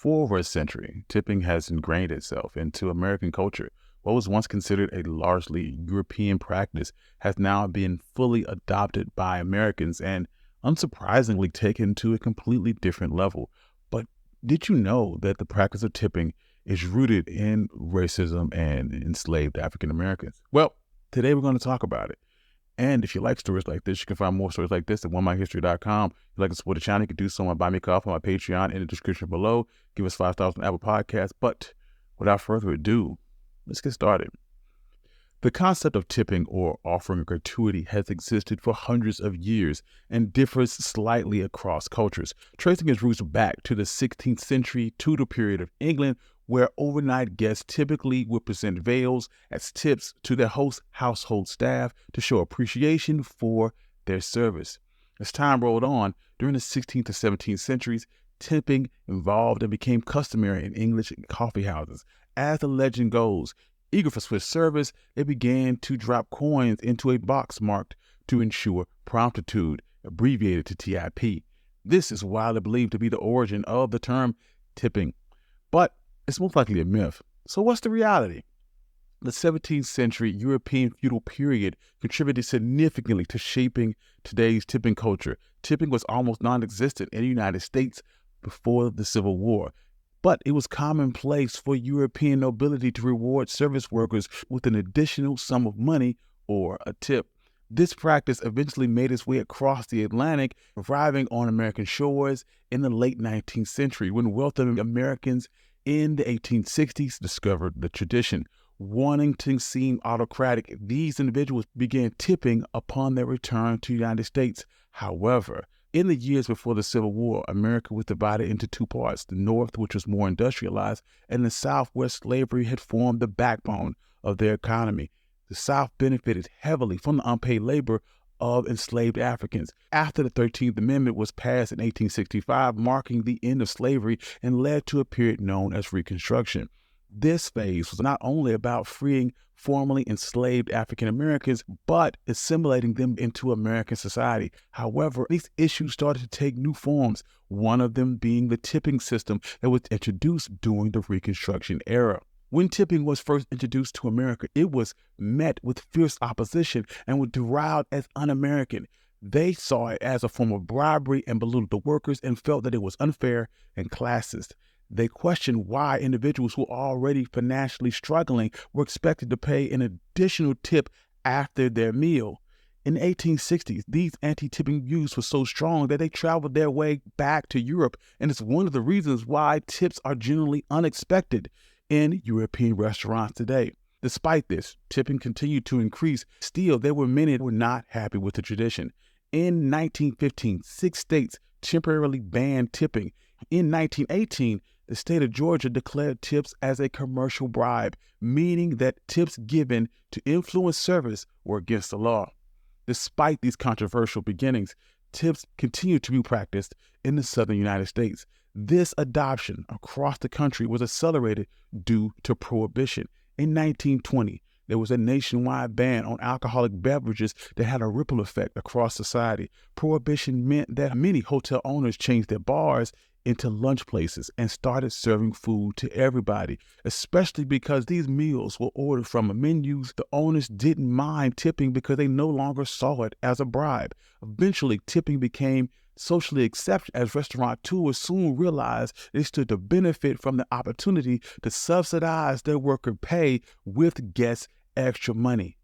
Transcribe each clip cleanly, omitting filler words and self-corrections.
For over a century, tipping has ingrained itself into American culture. What was once considered a largely European practice has now been fully adopted by Americans and, unsurprisingly, taken to a completely different level. But did you know that the practice of tipping is rooted in racism and enslaved African Americans? Well, today we're going to talk about it. And if you like stories like this, you can find more stories like this at onemyhistory.com. If you'd like to support the channel, you can do so on Buy Me Coffee on my Patreon in the description below. Give us 5 stars on Apple Podcasts. But without further ado, let's get started. The concept of tipping or offering a gratuity has existed for hundreds of years and differs slightly across cultures, tracing its roots back to the 16th century Tudor period of England, where overnight guests typically would present veils as tips to their host's household staff to show appreciation for their service. As time rolled on, during the 16th to 17th centuries, tipping evolved and became customary in English coffee houses. As the legend goes, eager for swift service, they began to drop coins into a box marked to ensure promptitude, abbreviated to TIP. This is widely believed to be the origin of the term tipping, but it's most likely a myth. So what's the reality? The 17th century European feudal period contributed significantly to shaping today's tipping culture. Tipping was almost non-existent in the United States before the Civil War, but it was commonplace for European nobility to reward service workers with an additional sum of money or a tip. This practice eventually made its way across the Atlantic, arriving on American shores in the late 19th century when wealthy Americans in the 1860s discovered the tradition. Wanting to seem autocratic, these individuals began tipping upon their return to the United States. However, in the years before the Civil War, America was divided into two parts, the North, which was more industrialized, and the South, where slavery had formed the backbone of their economy. The South benefited heavily from the unpaid labor of enslaved Africans. After the 13th Amendment was passed in 1865, marking the end of slavery and led to a period known as Reconstruction. This phase was not only about freeing formerly enslaved African Americans, but assimilating them into American society. However, these issues started to take new forms, one of them being the tipping system that was introduced during the Reconstruction era. When tipping was first introduced to America, it was met with fierce opposition and was derided as un-American. They saw it as a form of bribery and belittled the workers and felt that it was unfair and classist. They questioned why individuals who were already financially struggling were expected to pay an additional tip after their meal. In the 1860s, these anti-tipping views were so strong that they traveled their way back to Europe, and it's one of the reasons why tips are generally unexpected in European restaurants today. Despite this, tipping continued to increase. Still, there were many who were not happy with the tradition. In 1915, 6 states temporarily banned tipping. In 1918, the state of Georgia declared tips as a commercial bribe, meaning that tips given to influence service were against the law. Despite these controversial beginnings, tips continued to be practiced in the southern United States. This adoption across the country was accelerated due to prohibition. In 1920, there was a nationwide ban on alcoholic beverages that had a ripple effect across society. Prohibition meant that many hotel owners changed their bars into lunch places and started serving food to everybody, especially because these meals were ordered from menus. The owners didn't mind tipping because they no longer saw it as a bribe. Eventually, tipping became socially accepted as restaurateurs soon realized they stood to benefit from the opportunity to subsidize their worker pay with guests' extra money.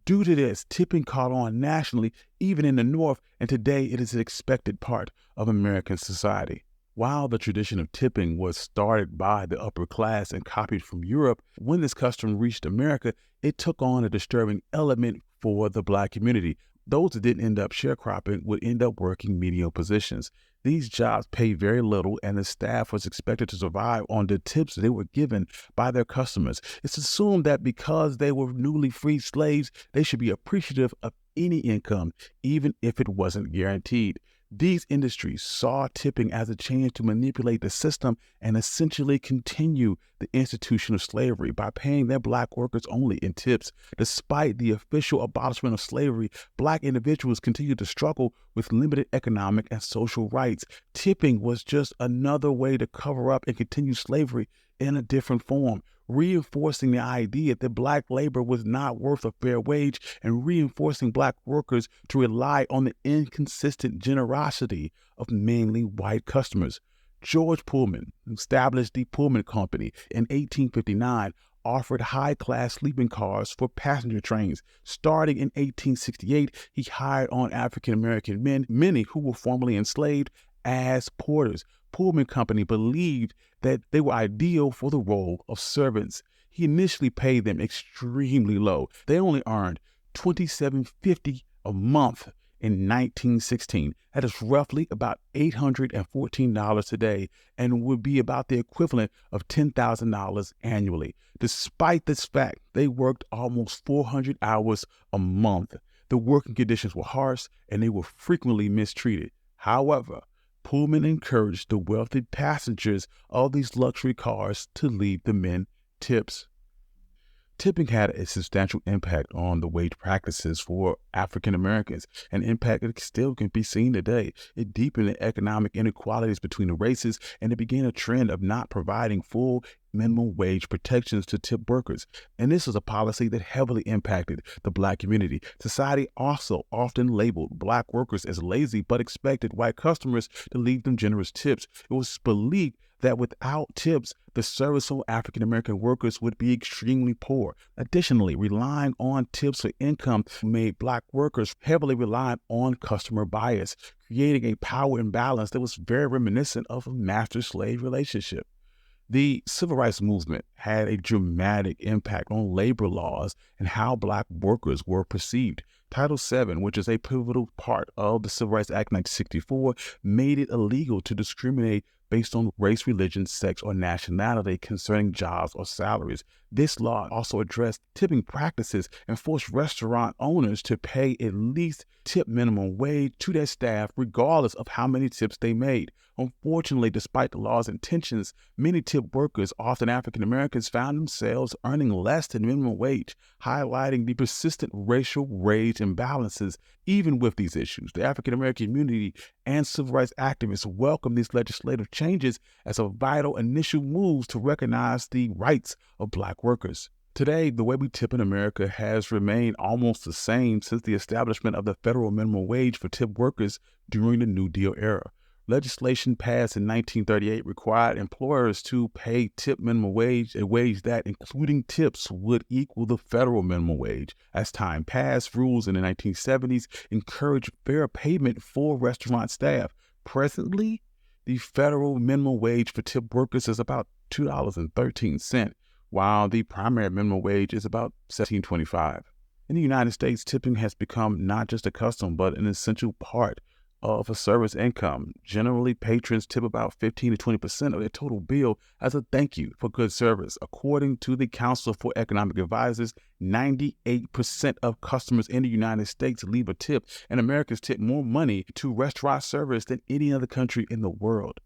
Due to this, tipping caught on nationally, even in the North, and today it is an expected part of American society. While the tradition of tipping was started by the upper class and copied from Europe, when this custom reached America, it took on a disturbing element for the Black community. Those that didn't end up sharecropping would end up working menial positions. These jobs paid very little, and the staff was expected to survive on the tips they were given by their customers. It's assumed that because they were newly freed slaves, they should be appreciative of any income, even if it wasn't guaranteed. These industries saw tipping as a chance to manipulate the system and essentially continue the institution of slavery by paying their black workers only in tips. Despite the official abolishment of slavery, black individuals continued to struggle with limited economic and social rights. Tipping was just another way to cover up and continue slavery in a different form, reinforcing the idea that black labor was not worth a fair wage and reinforcing black workers to rely on the inconsistent generosity of mainly white customers. George Pullman, who established the Pullman Company in 1859, offered high-class sleeping cars for passenger trains. Starting in 1868, he hired on African-American men, many who were formerly enslaved, as porters. Pullman Company believed that they were ideal for the role of servants. He initially paid them extremely low. They only earned $27.50 a month in 1916. That is roughly about $814 today and would be about the equivalent of $10,000 annually. Despite this fact, they worked almost 400 hours a month. The working conditions were harsh and they were frequently mistreated. However, Pullman encouraged the wealthy passengers of these luxury cars to leave the men tips. Tipping had a substantial impact on the wage practices for African Americans, an impact that still can be seen today. It deepened the economic inequalities between the races, and it began a trend of not providing full minimum wage protections to tip workers. And this was a policy that heavily impacted the black community. Society also often labeled black workers as lazy, but expected white customers to leave them generous tips. It was believed that without tips, the serviceable African-American workers would be extremely poor. Additionally, relying on tips for income made black workers heavily reliant on customer bias, creating a power imbalance that was very reminiscent of a master-slave relationship. The civil rights movement had a dramatic impact on labor laws and how black workers were perceived. Title VII, which is a pivotal part of the Civil Rights Act of 1964, made it illegal to discriminate based on race, religion, sex, or nationality concerning jobs or salaries. This law also addressed tipping practices and forced restaurant owners to pay at least tip minimum wage to their staff regardless of how many tips they made. Unfortunately, despite the law's intentions, many tip workers, often African Americans, found themselves earning less than minimum wage, highlighting the persistent racial wage imbalances. Even with these issues, the African American community and civil rights activists welcomed these legislative changes as a vital initial move to recognize the rights of black workers. Today, the way we tip in America has remained almost the same since the establishment of the federal minimum wage for tip workers during the New Deal era. Legislation passed in 1938 required employers to pay tip minimum wage, a wage that, including tips, would equal the federal minimum wage. As time passed, rules in the 1970s encouraged fair payment for restaurant staff. Presently, the federal minimum wage for tip workers is about $2.13, while the primary minimum wage is about $17.25. In the United States, tipping has become not just a custom, but an essential part of a server's income. Generally, patrons tip about 15 to 20% of their total bill as a thank you for good service. According to the Council for Economic Advisors, 98% of customers in the United States leave a tip, and Americans tip more money to restaurant servers than any other country in the world.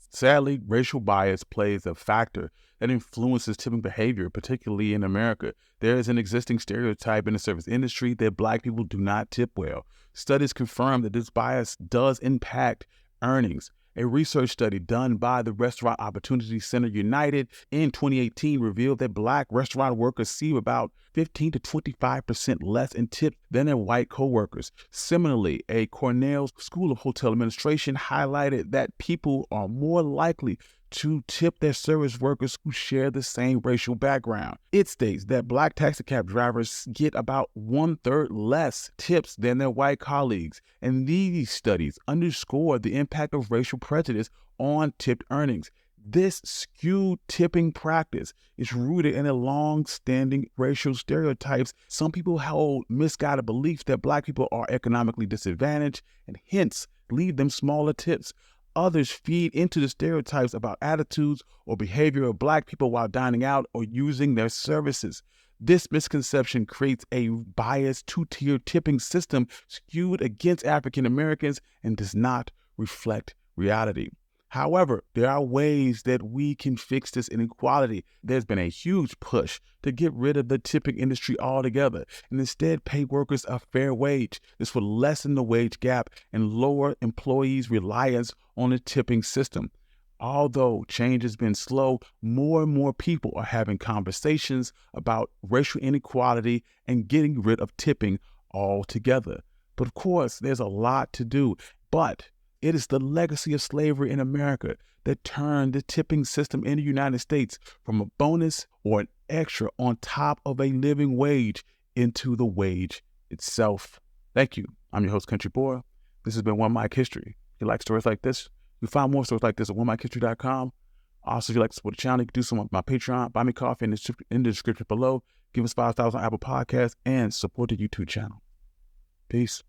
Sadly, racial bias plays a factor that influences tipping behavior, particularly in America. There is an existing stereotype in the service industry that black people do not tip well. Studies confirm that this bias does impact earnings. A research study done by the Restaurant Opportunity Center United in 2018 revealed that black restaurant workers receive about 15 to 25% less in tips than their white coworkers. Similarly, a Cornell School of Hotel Administration highlighted that people are more likely to tip their service workers who share the same racial background. It states that black taxicab drivers get about 1/3 less tips than their white colleagues, and these studies underscore the impact of racial prejudice on tipped earnings. This skewed tipping practice is rooted in a long-standing racial stereotypes. Some people hold misguided beliefs that black people are economically disadvantaged and hence leave them smaller tips. Others feed into the stereotypes about attitudes or behavior of black people while dining out or using their services. This misconception creates a biased two-tier tipping system skewed against African Americans and does not reflect reality. However, there are ways that we can fix this inequality. There's been a huge push to get rid of the tipping industry altogether and instead pay workers a fair wage. This will lessen the wage gap and lower employees' reliance on the tipping system. Although change has been slow, more and more people are having conversations about racial inequality and getting rid of tipping altogether. But of course, there's a lot to do. But it is the legacy of slavery in America that turned the tipping system in the United States from a bonus or an extra on top of a living wage into the wage itself. Thank you. I'm your host, Country Boy. This has been One Mic History. If you like stories like this, you find more stories like this at OneMicHistory.com. Also, if you like to support the channel, you can do so on my Patreon. Buy me coffee in the description below. Give us 5 stars on Apple Podcasts and support the YouTube channel. Peace.